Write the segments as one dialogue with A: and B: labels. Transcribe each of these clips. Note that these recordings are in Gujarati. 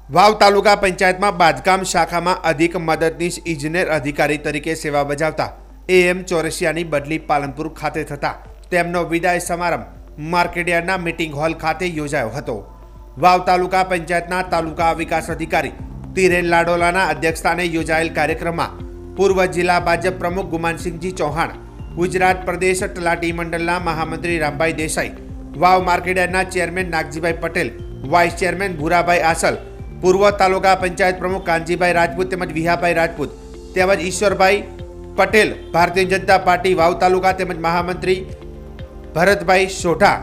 A: વાવ તાલુકા પંચાયતમાં બાંધકામ શાખામાં અધિક મદદનીશ ઇજનેર અધિકારી તરીકે સેવા બજાવતા એમ ચોરસિયાની બદલી પાલનપુર ખાતે થતા તેમનો વિદાય સમારંભ માર્કેટયાર્ડના મીટિંગ હોલ ખાતે યોજાયો હતો। વાવ તાલુકા પંચાયતના તાલુકા વિકાસ અધિકારી તિરેન લાડોલાના અધ્યક્ષસ્થાને યોજાયેલ કાર્યક્રમમાં પૂર્વ જિલ્લા ભાજપ પ્રમુખ ગુમાનસિંહજી ચૌહાણ, ગુજરાત પ્રદેશ તલાટી મંડળના મહામંત્રી રામભાઈ દેસાઈ, વાવ માર્કેટયાર્ડના chairman Nagjibhai Patel, vice chairman Bhurabhai Asal, પૂર્વ તાલુકા પંચાયત પ્રમુખ કાનજીભાઈ રાજપૂત તેમજ વિહાભાઈ રાજપૂત તેમજ ઈશ્વરભાઈ પટેલ, ભારતીય જનતા પાર્ટી વાવ તાલુકા તેમજ મહામંત્રી ભરતભાઈ સોઢા,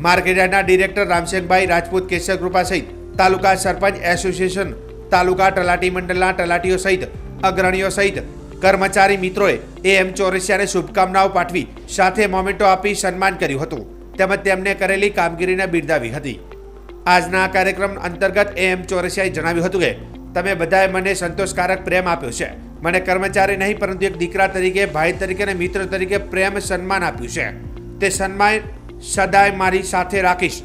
A: માર્કેટયાર્ડના ડિરેક્ટર રામસિંહભાઈ રાજપૂત, કેશર કૃપા સહિત તાલુકા સરપંચ એસોસિએશન, તાલુકા તલાટી મંડળના તલાટીઓ સહિત અગ્રણીઓ સહિત કર્મચારી મિત્રોએ એમ ચોરસિયાને શુભકામનાઓ પાઠવી સાથે મોમેન્ટો આપી સન્માન કર્યું હતું તેમજ તેમને કરેલી કામગીરીને બિરદાવી હતી। આજના કાર્યક્રમ અંતર્ગત એમ ચોરસિયાએ જણાવ્યું હતું કે તમે બધાએ મને સંતોષકારક પ્રેમ આપ્યો છે, મને કર્મચારી નહીં પરંતુ એક દીકરા તરીકે, ભાઈ તરીકે અને મિત્ર તરીકે પ્રેમ સન્માન આપ્યું છે, તે સન્માન સદાય મારી સાથે રાખીશ।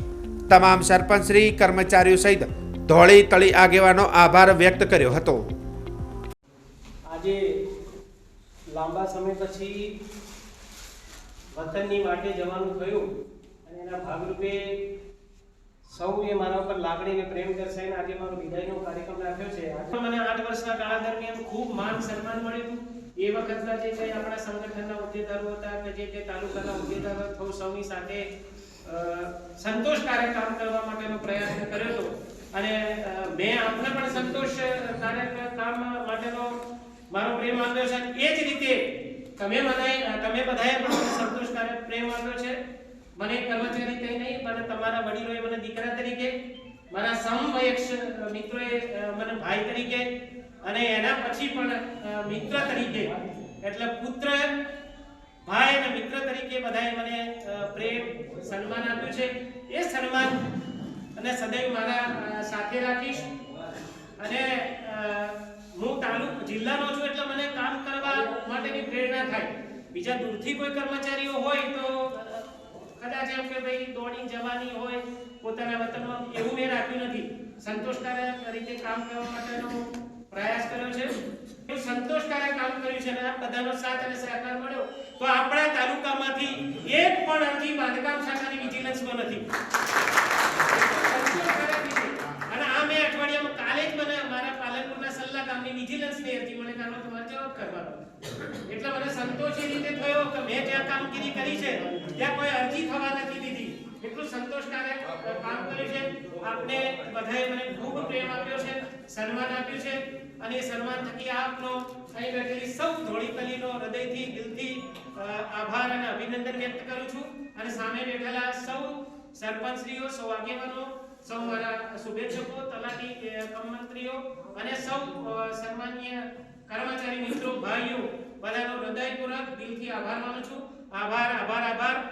A: તમામ સરપંચશ્રી, કર્મચારીઓ સહિત ધોળી તળી આગેવાનો આભાર વ્યક્ત કર્યો હતો।
B: આજે લાંબા સમય પછી વતનની વાટે જવાનું થયું અને એના ભાગરૂપે સૌએ મારા ઉપર લાગણી અને પ્રેમ દર્શાવીને આજે મારો વિદાયનો કાર્યક્રમ રાખ્યો છે। આજે મને 8 વર્ષના ગાળા દરમિયાન ખૂબ માન સન્માન મળ્યું। એ વખતના જે કંઈ આપણા સંગઠનના હોદ્દેદારો હતા કે જે તાલુકાના હોદ્દેદારો થો સૌની સાથે સંતોષકારક કામ કરવા માટેનો પ્રયત્ન કર્યો હતો અને મેં આપને પણ સંતોષકારક કામ માટેનો મારો પ્રેમ આપ્યો છે। એ જ રીતે તમે બધાએ પણ સંતોષકારક પ્રેમ આપ્યો છે। મને કર્મચારી થઈ નહીં પણ તમારા વડીલોએ મને દીકરા તરીકે, મારા સમવયસ્ક મિત્રોએ મને ભાઈ તરીકે અને એના પછી પણ મિત્ર તરીકે, એટલે પુત્ર, ભાઈ અને મિત્ર તરીકે બધાએ મને પ્રેમ સન્માન આપ્યું છે। એ સન્માન અને સદૈવ મારા સાથે રાખીશ અને હું જિલ્લાનો છું એટલે મને કામ કરવા માટેની પ્રેરણા થાય। બીજા દૂરથી કોઈ કર્મચારીઓ હોય તો કદાચ એમ કે ભાઈ દોડી જવાની હોય પોતાના વતનમાં, એવું મેં રાખ્યું નથી। સંતોષકારક રીતે કામ કરવા માટેનો પ્રયાસ કર્યો છે, સંતોષકારક કામ કર્યું છે અને આ બધાનો સાથ અને સહકાર મળ્યો તો આપણા તાલુકામાંથી એક પણ અરજી બાંધકામ શાખાની વિજિલન્સમાં નથી। અને આ મેં અઠવાડિયામાં કાલે જ મને મારા પાલનપુરના સલ્લા ગામની વિજિલન્સની અરજી મને કારણો તમારે જવાબ કરવાનો, એટલે મને સંતોષ એ રીતે થયો કે મેં જ્યાં કામગીરી કરી છે ત્યાં કોઈ અરજી થવા નથી દીધી, એટલું સંતોષકારક કામ કર્યું છે। આપને બધાએ મને ખૂબ પ્રેમ આપ્યો છે, સન્માન આપ્યું છે અને એ સન્માન થકી આપનો અહીં બેઠેલી સૌ ધોળી તલીનો હૃદયથી, દિલથી આભાર અને અભિનંદન વ્યક્ત કરું છું અને સામે બેઠેલા સૌ સરપંચશ્રીઓ, સૌ આગેવાનો, સૌ મારા શુભેચ્છકો, તલાટી મંત્રીઓ અને સૌ સન્માનીય કર્મચારી મિત્રો, ભાઈઓ બધાનો હૃદયપૂર્વક દિલથી આભાર માનું છું। આભાર, આભાર, આભાર।